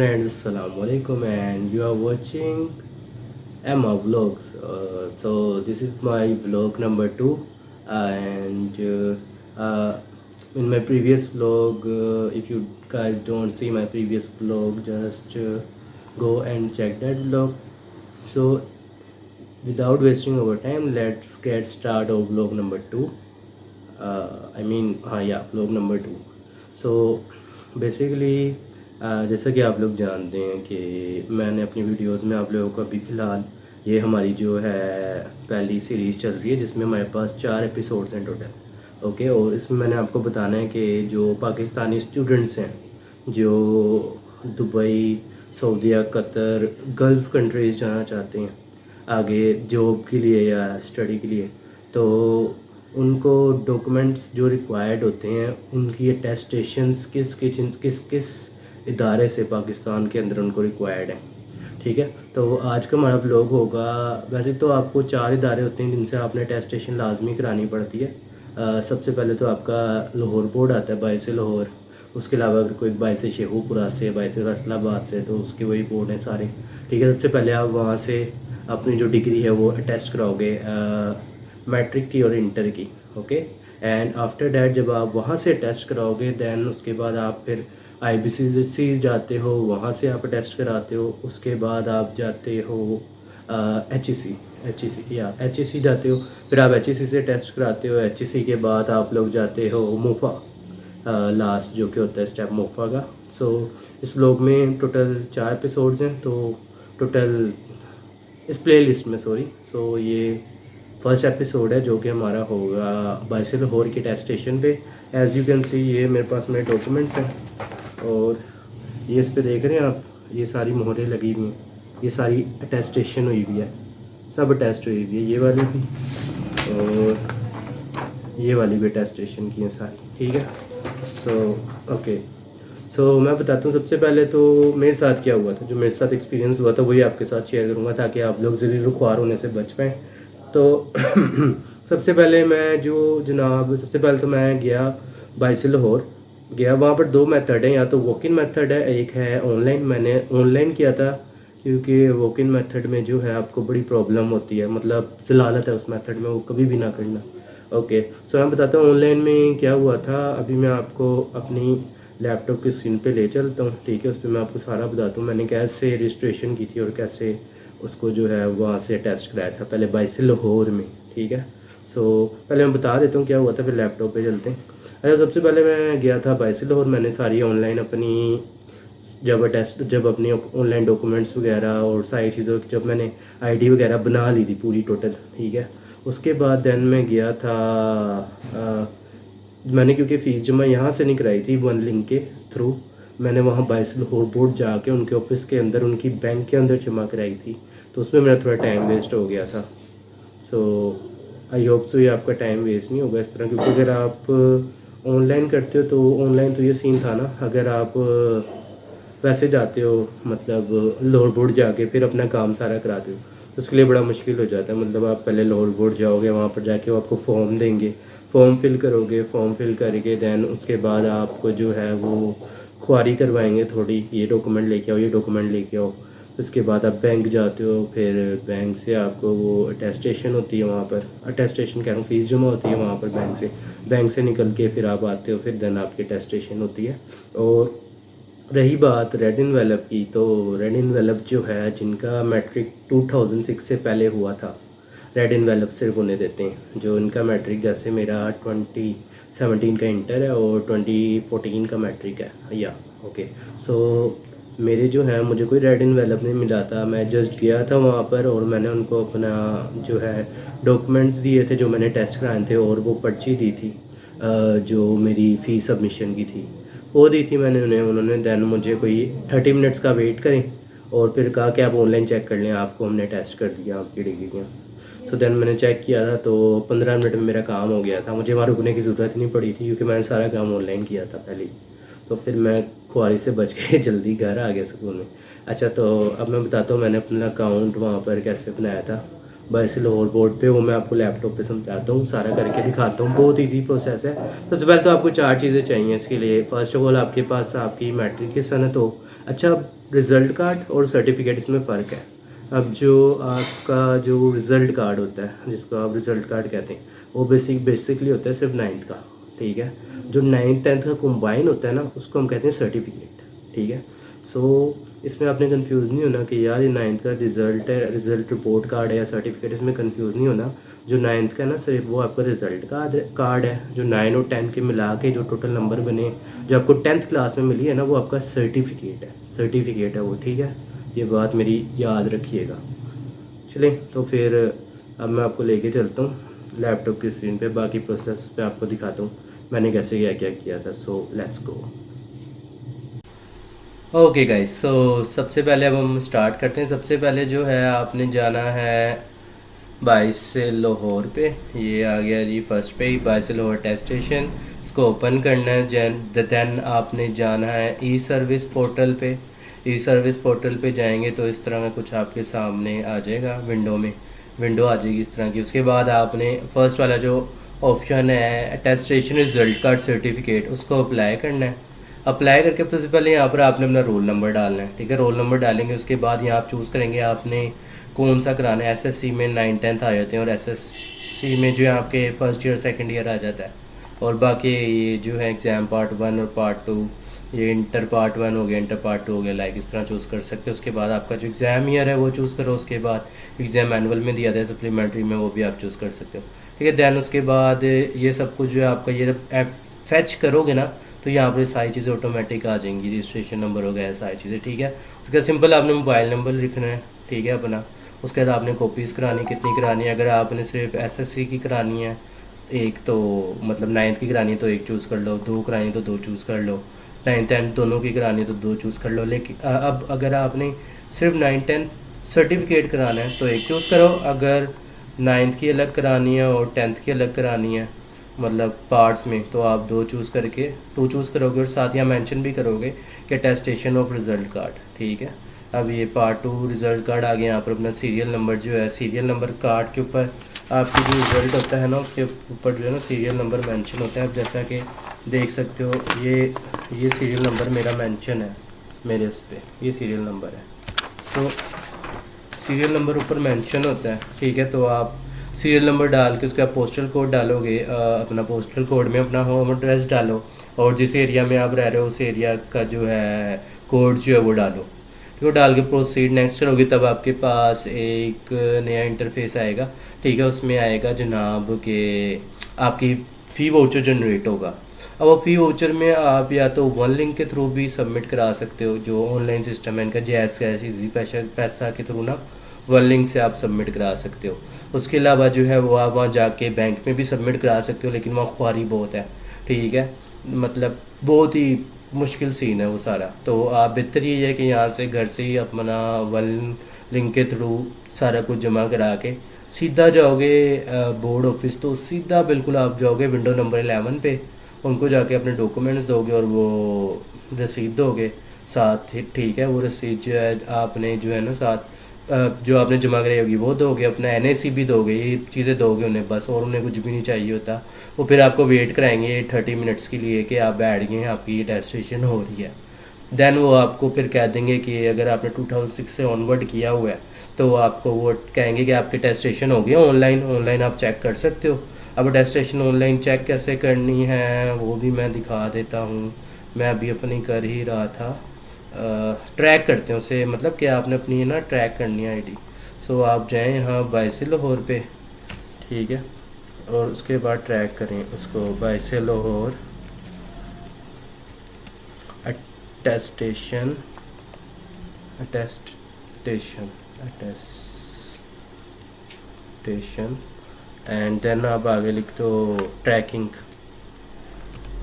friends, Assalamu alaikum, and you are watching Emma Vlogs. So this is my vlog number two, and in my previous vlog, if you guys don't see my previous vlog, just go and check that vlog. So without wasting our time, let's get start of vlog number two. Vlog number two. So basically जैसा कि आप लोग जानते हैं कि मैंने अपनी videos में आप लोगों को अभी फ़िलहाल ये हमारी जो है पहली सीरीज़ चल रही है जिसमें हमारे पास 4 एपिसोड्स हैं टोटल. ओके, और इसमें मैंने आपको बताना है कि जो पाकिस्तानी स्टूडेंट्स हैं जो दुबई, सऊदीया, कतर, गल्फ़ कंट्रीज़ जाना चाहते हैं आगे जॉब के लिए या स्टडी के लिए, तो उनको डॉक्यूमेंट्स जो रिक्वायर्ड होते हैं उनकी अटेस्टेशंस किस किस इदारे से पाकिस्तान के अंदर उनको रिक्वायर्ड है. ठीक है, तो आज का हमारा व्लॉग होगा. वैसे तो आपको 4 इदारे होते हैं जिनसे आपने अटेस्टेशन लाजमी करानी पड़ती है. सबसे पहले तो आपका लाहौर बोर्ड आता है, बाइस लाहौर. उसके अलावा अगर कोई बाइस शेखुपुरा से, बाइस फैसलाबाद से, तो उसके वही बोर्ड हैं सारे. ठीक है, सबसे पहले आप वहाँ से अपनी जो डिग्री है वो अटेस्ट कराओगे, मैट्रिक की और इंटर की. ओके, एंड आफ्टर डैट जब आप वहाँ से टेस्ट कराओगे देन उसके बाद आप फिर IBCC जाते हो, वहाँ से आप टेस्ट कराते हो. उसके बाद आप जाते हो HEC जाते हो, फिर आप HEC से टेस्ट कराते हो. HEC के बाद आप लोग जाते हो मोफा, लास्ट जो कि होता है स्टेप मोफा का. सो इस व्लॉग में टोटल 4 एपिसोड्स हैं, तो टोटल इस प्लेलिस्ट में सो ये फर्स्ट एपिसोड है जो कि हमारा होगा बाइस लाहौर की अटेस्टेशन पे. एज़ यू कैन सी ये मेरे पास मेरे डॉक्यूमेंट्स हैं और ये इस पे देख रहे हैं आप, ये सारी मोहरें लगी हुई हैं, ये सारी अटेस्टेशन हुई हुई है, सब अटेस्ट हुई हुई है. ये वाली भी और ये वाली भी अटेस्टेशन की हैं सारी. ठीक है, सो मैं बताता हूँ. सबसे पहले तो मेरे साथ क्या हुआ था, जो मेरे साथ एक्सपीरियंस हुआ था वही आपके साथ शेयर करूँगा ताकि आप लोग ज़रूर ख्वार होने से बच पाएँ. तो सबसे पहले तो मैं गया बाइस लाहौर गया. वहाँ पर 2 मेथड हैं, या तो वॉक इन मेथड है, एक है ऑनलाइन. मैंने ऑनलाइन किया था क्योंकि वॉक इन मेथड में जो है आपको बड़ी प्रॉब्लम होती है, मतलब जलालत है उस मेथड में, वो कभी भी ना करना. ओके, सो मैं बताता हूँ ऑनलाइन में क्या हुआ था. अभी मैं आपको अपनी लैपटॉप की स्क्रीन पे ले चलता हूँ. ठीक है, उस पर मैं आपको सारा बताता हूँ मैंने कैसे रजिस्ट्रेशन की थी और कैसे उसको जो है वहाँ से टेस्ट कराया था, पहले बाइस लाहौर में. ठीक है, सो पहले मैं बता देता हूँ क्या हुआ था, फिर लैपटॉप पे चलते हैं. अच्छा, सबसे पहले मैं गया था बाइस लाहौर. मैंने सारी ऑनलाइन अपनी जब अपनी ऑनलाइन डॉक्यूमेंट्स वगैरह और सारी चीज़ों जब मैंने ID वगैरह बना ली थी पूरी टोटल. ठीक है, उसके बाद देन मैं गया था मैंने क्योंकि फ़ीस जमा यहाँ से नहीं कराई थी वन लिंक के थ्रू, मैंने वहाँ बाइस लाहौर बोर्ड जाके उनके ऑफिस के अंदर उनकी बैंक के अंदर जमा कराई थी. तो उसमें मेरा थोड़ा टाइम वेस्ट हो गया था. सो आई होप सो ये आपका टाइम वेस्ट नहीं होगा इस तरह, क्योंकि अगर आप ऑनलाइन करते हो तो ऑनलाइन तो ये सीन था ना, अगर आप वैसे जाते हो मतलब लाहौर बोर्ड जाके फिर अपना काम सारा कराते हो तो उसके लिए बड़ा मुश्किल हो जाता है. मतलब आप पहले लाहौर बोर्ड जाओगे, वहाँ पर जाके वो आपको फॉर्म देंगे, फॉर्म फिल करोगे, फॉर्म फिल करके दैन उसके बाद आपको जो है वो ख्वारी करवाएंगे थोड़ी, ये डॉक्यूमेंट लेके आओ, ये डॉक्यूमेंट लेके आओ. उसके बाद आप बैंक जाते हो, फिर बैंक से आपको वो अटेस्टेशन होती है, वहाँ पर अटेस्टेशन कह रहा हूँ, फ़ीस जमा होती है वहाँ पर बैंक से निकल के फिर आप आते हो, फिर देन आपकी अटेस्टेशन होती है. और रही बात रेड इनवेलप की, तो रेड इनवेलप जो है जिनका मैट्रिक 2006 से पहले हुआ था, रेड इनवेलप सिर्फ उन्हें देते हैं. जो इनका मैट्रिक, जैसे मेरा 2017 का इंटर है और 2014 का मैट्रिक है या ओके. सो मेरे जो है मुझे कोई रेड इनवेलप नहीं मिला था. मैं जस्ट गया था वहाँ पर और मैंने उनको अपना जो है डॉक्यूमेंट्स दिए थे जो मैंने टेस्ट कराए थे, और वो पर्ची दी थी जो मेरी फ़ीस सबमिशन की थी, वो दी थी मैंने उन्हें. उन्होंने दैन मुझे कोई 30 मिनट्स का वेट करें और फिर कहा कि आप ऑनलाइन चेक कर लें, आपको हमने टेस्ट कर दिया आपकी डिग्रियाँ. सो दैन मैंने चेक किया था तो 15 मिनट में मेरा काम हो गया था. मुझे वहाँ रुकने की ज़रूरत नहीं पड़ी थी क्योंकि मैंने सारा काम ऑनलाइन किया था पहले ही. तो फिर मैं ख्वारी से बच के जल्दी घर आ गया स्कूल में. अच्छा, तो अब मैं बताता हूँ मैंने अपना अकाउंट वहाँ पर कैसे बनाया था बाइस लाहौर बोर्ड पे. वो मैं आपको लैपटॉप पे समझाता हूँ, सारा करके दिखाता हूँ. बहुत इजी प्रोसेस है. सबसे पहले तो आपको 4 चीज़ें चाहिए इसके लिए. फ़र्स्ट ऑफ ऑल आपके पास आपकी मैट्रिक की सनद हो. अच्छा, रिज़ल्ट कार्ड और सर्टिफिकेट इसमें फ़र्क है। अब जो आपका जो रिज़ल्ट कार्ड होता है, जिसको आप रिज़ल्ट कार्ड कहते हैं, वो बेसिकली होता है सिर्फ 9th का, ठीक है। जो 9th 10th का कंबाइन होता है ना, उसको हम कहते हैं सर्टिफिकेट, ठीक है। सो इसमें आपने कंफ्यूज नहीं होना कि यार ये 9th का रिज़ल्ट है, रिज़ल्ट रिपोर्ट कार्ड है या सर्टिफिकेट, इसमें कंफ्यूज नहीं होना। जो 9th का है ना, सिर्फ वो आपका रिज़ल्ट कार्ड है। जो 9 और 10 के मिला के जो टोटल नंबर बने, जो आपको 10th क्लास में मिली है ना, वो आपका सर्टिफिकेट है वो, ठीक है। ये बात मेरी याद रखिएगा। चलें तो फिर अब मैं आपको लेके चलता हूँ लैपटॉप की स्क्रीन पे, बाकी प्रोसेस पे आपको दिखाता हूँ मैंने कैसे क्या क्या किया था। So let's go. Okay guys, so सबसे पहले अब हम स्टार्ट करते हैं। सबसे पहले जो है आपने जाना है बाईस से लाहौर पे। ये आ गया जी फर्स्ट पे ही, बाईस से लाहौर टेस्ट स्टेशन। इसको ओपन करना है। देन आपने जाना है ई सर्विस पोर्टल पे। ई सर्विस पोर्टल पे जाएंगे तो इस तरह का कुछ आपके सामने आ जाएगा, विंडो आ जाएगी इस तरह की। उसके बाद आपने फर्स्ट वाला जो ऑप्शन है अटेस्टेशन रिजल्ट कार्ड सर्टिफिकेट, उसको अप्लाई करना है। अप्लाई करके सबसे पहले यहाँ पर आपने अपना रोल नंबर डालना है, ठीक है। रोल नंबर डालेंगे, उसके बाद यहाँ आप चूज़ करेंगे आपने कौन सा कराना है। एसएससी में 9 10th आ जाते हैं और एसएससी में जो है आपके फर्स्ट ईयर सेकंड ईयर आ जाता है। और बाकी ये जो है एग्ज़ाम पार्ट 1 और पार्ट 2, ये इंटर पार्ट 1 हो गया, इंटर पार्ट 2 हो गया, लाइक इस तरह चूज़ कर सकते हो। उसके बाद आपका जो एग्ज़ाम ईयर है वो चूज़ करो। उसके बाद एग्ज़ाम मैनुअल में दिया था सप्लीमेंट्री में, वो भी आप चूज़ कर सकते हो, ठीक है। दैन उसके बाद ये सब कुछ जो है आपका ये फैच करोगे ना, तो यहाँ पर सारी चीज़ें ऑटोमेटिक आ जाएंगी, रजिस्ट्रेशन नंबर हो गया, सारी चीज़ें, ठीक है। उसका सिंपल आपने मोबाइल नंबर लिखना है, ठीक है अपना। उसके बाद आपने कॉपीज़ करानी, कितनी करानी है। अगर आपने सिर्फ एसएससी की करानी है एक, तो मतलब 9th की करानी है तो एक चूज़ कर लो, 2 करानी है तो 2 चूज़ कर लो, 9 10 दोनों की करानी है तो 2 चूज़ कर लो। लेकिन अब अगर आपने सिर्फ 9 10 सर्टिफिकेट कराना है तो एक चूज़ करो। अगर 9th की अलग करानी है और 10th की अलग करानी है, मतलब पार्ट्स में, तो आप 2 चूज़ करके 2 चूज़ करोगे। और साथ यहाँ मेंशन भी करोगे कि अटेस्टेशन ऑफ रिज़ल्ट कार्ड, ठीक है। अब ये पार्ट 2 रिज़ल्ट कार्ड आ गया। यहाँ पर अपना सीरियल नंबर जो है, सीरियल नंबर कार्ड के ऊपर आपकी जो रिज़ल्ट होता है ना, उसके ऊपर जो है ना सीरियल नंबर मेंशन होता है। अब जैसा कि देख सकते हो ये सीरियल नंबर मेरा मेंशन है मेरे उस पर, ये सीरियल नंबर है। सो सीरियल नंबर ऊपर मेंशन होता है, ठीक है। तो आप सीरियल नंबर डाल के उसका पोस्टल कोड डालोगे, अपना पोस्टल कोड में अपना होम एड्रेस डालो, और जिस एरिया में आप रह रहे हो उस एरिया का जो है कोड जो है वो डालो। वो डाल के प्रोसीड नेक्स्ट करोगे, तब आपके पास एक नया इंटरफेस आएगा, ठीक है। उसमें आएगा जनाब के आपकी फ़ी वाउचर जनरेट होगा। अब वो फ़ी वाउचर में आप या तो वन लिंक के थ्रू भी सबमिट करा सकते हो, जो ऑनलाइन सिस्टम है इनका, जैस कैश इजी पैसा के थ्रू ना वन लिंक से आप सबमिट करा सकते हो। उसके अलावा जो है वो आप वहाँ जाके बैंक में भी सबमिट करा सकते हो, लेकिन वहाँ ख्वारी बहुत है, ठीक है। मतलब बहुत ही मुश्किल सीन है वो सारा। तो आप बेहतर ये है कि यहाँ से घर से ही अपना वन लिंक के थ्रू सारा कुछ जमा करा के सीधा जाओगे बोर्ड ऑफिस, तो सीधा बिल्कुल आप जाओगे विंडो नंबर 11 पे, उनको जाके अपने डॉक्यूमेंट्स दोगे और वो रसीद दोगे साथ, ठीक है। वो रसीद जो है आपने जो है ना साथ जो आपने जमा कराई होगी वो दोगे, अपना एनएसी भी दोगे, ये चीज़ें दोगे उन्हें बस, और उन्हें कुछ भी नहीं चाहिए होता। वो फिर आपको वेट कराएंगे 30 मिनट्स के लिए कि आप बैठ गए हैं, आपकी ये टेस्टेशन हो रही है। देन वो आपको फिर कह देंगे कि अगर आपने 2006 से ऑनवर्ड किया हुआ है तो आपको वो कहेंगे कि आपके टेस्टेशन हो गया ऑनलाइन आप चेक कर सकते हो। अब टेस्टेशन ऑनलाइन चेक कैसे करनी है वो भी मैं दिखा देता हूँ। मैं अभी अपनी कर ही रहा था, ट्रैक करते हैं उसे, मतलब कि आपने अपनी ना ट्रैक करनी है आईडी। सो आप जाएं यहाँ बाईस लाहौर पे, ठीक है, और उसके बाद ट्रैक करें उसको, बाईस लाहौर अटेस्टेशन एंड देन आप आगे लिख दो ट्रैकिंग।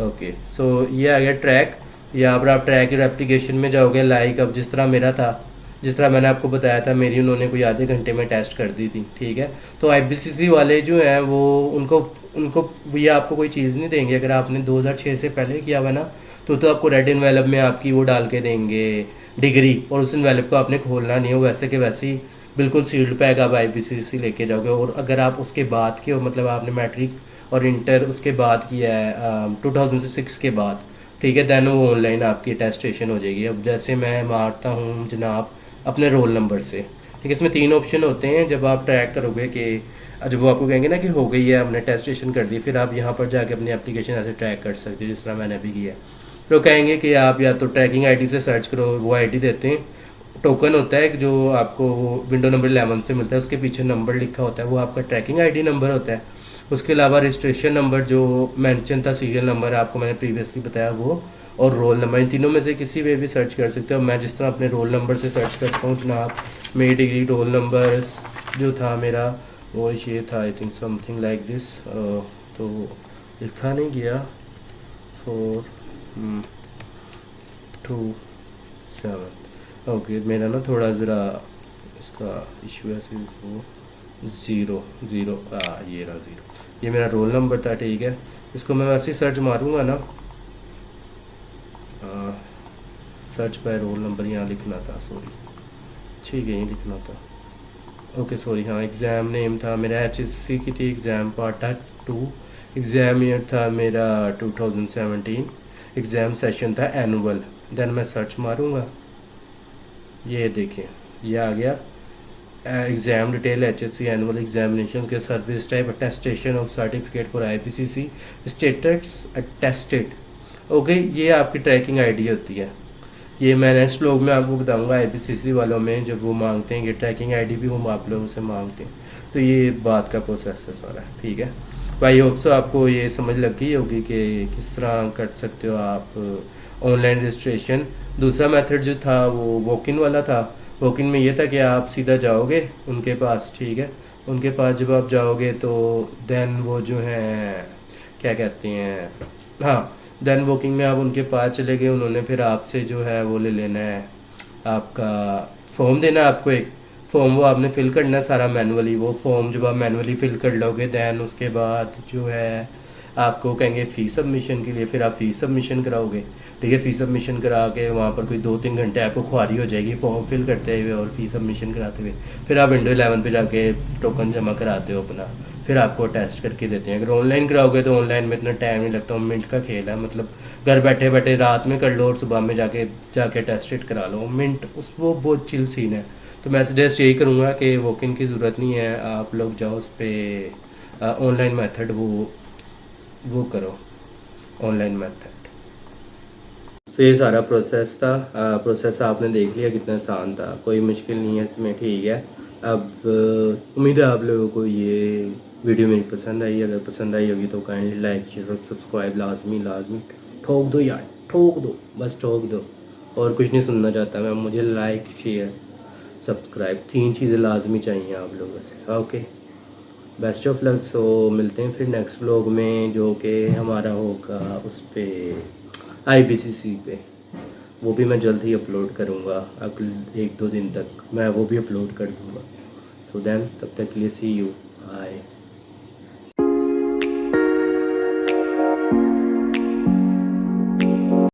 ओके, सो ये आ गया ट्रैक। यहाँ पर आप ट्रैक एप्लीकेशन में जाओगे, लाइक अब जिस तरह मेरा था, जिस तरह मैंने आपको बताया था, मेरी उन्होंने कोई आधे घंटे में टेस्ट कर दी थी, ठीक है। तो आईपीसीसी वाले जो हैं वो उनको ये आपको कोई चीज़ नहीं देंगे। अगर आपने 2006 से पहले किया हुआ ना, तो आपको रेड इन्वेलप में आपकी वो डाल के देंगे डिग्री, और उस इन्वेलप को आपने खोलना नहीं है, वैसे के वैसे ही बिल्कुल सील्ड पैक आप आईपीसीसी लेके जाओगे। और अगर आप उसके बाद के हो, मतलब आपने मैट्रिक और इंटर उसके बाद किया है 2006 के बाद, ठीक है, दैन वो ऑनलाइन आपकी अटेस्टेशन हो जाएगी। अब जैसे मैं मारता हूँ जनाब अपने रोल नंबर से, ठीक है, इसमें 3 ऑप्शन होते हैं। जब आप ट्रैक करोगे कि जब वो आपको कहेंगे ना कि हो गई है, हमने अटेस्टेशन कर दी, फिर आप यहाँ पर जाके अपनी एप्लीकेशन ऐसे ट्रैक कर सकते हो जिस तरह मैंने अभी किया है। फिर वो कहेंगे कि आप या तो ट्रैकिंग आईडी से सर्च करो, वो आईडी देते हैं। टोकन होता है कि जो आपको विंडो नंबर 11 से मिलता है, उसके पीछे नंबर लिखा होता है, वो आपका ट्रैकिंग आईडी नंबर होता है। उसके अलावा रजिस्ट्रेशन नंबर जो मेंशन था, सीरियल नंबर आपको मैंने प्रीवियसली बताया वो, और रोल नंबर, इन तीनों में से किसी पे भी सर्च कर सकते हो। मैं जिस तरह अपने रोल नंबर से सर्च करता हूँ जनाब, मेरी डिग्री रोल नंबर जो था मेरा वो ये था, I think something like this, तो लिखा नहीं गया, 427। ओके, मेरा ना थोड़ा ज़रा इसका इशू है, वो 0 0, ये रहा 0, ये मेरा रोल नंबर था, ठीक है। इसको मैं वैसे ही सर्च मारूंगा ना, सर्च बाय रोल नंबर यहाँ लिखना था, सॉरी, ठीक है, यहीं लिखना था, ओके सॉरी, हाँ, एग्ज़ाम नेम था मेरा HSC की थी, एग्ज़ाम पार्ट था 2, एग्ज़ाम ईयर था मेरा 2017, एग्ज़ाम सेशन था एनुअल। देन मैं सर्च मारूंगा, ये देखें, ये आ गया exam detail HSC annual examination के service type attestation of certificate for IPCC status attested. Okay, ये आपकी ट्रैकिंग आईडी होती है। ये मैं नेक्स्ट व्लॉग में आपको बताऊंगा IPCC वालों में जब वो मांगते हैं कि ट्रैकिंग आईडी भी वो आप लोगों से मांगते हैं, तो ये बात का प्रोसेस है सारा, ठीक है भाई। होप सो आपको ये समझ लग गई होगी कि किस तरह कर सकते हो आप ऑनलाइन रजिस्ट्रेशन। दूसरा मेथड जो था वो वॉक इन वाला था। वॉक इन में ये था कि आप सीधा जाओगे उनके पास, ठीक है, उनके पास जब आप जाओगे तो देन वो जो है क्या कहते हैं, हाँ, देन वॉकिंग में आप उनके पास चले गए, उन्होंने फिर आपसे जो है वो ले लेना है, आपका फॉर्म देना है आपको एक फॉर्म, वो आपने फिल करना है सारा मैनुअली। वो फॉर्म जब आप मैनुअली फिल कर लोगे देन उसके बाद जो है आपको कहेंगे फ़ीस सबमिशन के लिए, फिर आप फ़ीस सबमिशन कराओगे, ठीक है। फ़ीस सबमिशन करा के वहाँ पर कोई 2-3 घंटे आपको ख्वारी हो जाएगी फॉर्म फिल करते हुए और फ़ीस सबमिशन कराते हुए। फिर आप विंडो 11 पे जाके टोकन जमा कराते हो अपना, फिर आपको टेस्ट करके देते हैं। अगर ऑनलाइन कराओगे तो ऑनलाइन में इतना टाइम नहीं लगता, मिनट का खेल है, मतलब घर बैठे बैठे रात में कर लो और सुबह में जाके टेस्टेड करा लो, मिनट उस वो बहुत चिल सीन है। तो मैं सजेस्ट यही करूँगा कि वॉक इन की ज़रूरत नहीं है, आप लोग जाओ उस पर ऑनलाइन मेथड वो करो, ऑनलाइन मेथड। तो ये सारा प्रोसेस था, प्रोसेस आपने देख लिया कितना आसान था, कोई मुश्किल नहीं है इसमें, ठीक है। अब उम्मीद है आप लोगों को ये वीडियो मेरी पसंद आई। अगर पसंद आई होगी तो काइंडली लाइक शेयर और सब्सक्राइब लाजमी ठोक दो यार, ठोक दो, बस ठोक दो, और कुछ नहीं सुनना चाहता मैं, मुझे लाइक शेयर सब्सक्राइब 3 चीज़ें लाजमी चाहिए आप लोगों से। Okay, best of luck. So मिलते हैं फिर नेक्स्ट व्लॉग में जो कि हमारा होगा उस पर IPCC पे, वो भी मैं जल्द ही अपलोड करूँगा, अगले 1-2 दिन तक मैं वो भी अपलोड कर दूँगा। सो देन तब तक के लिए सी यू, बाय।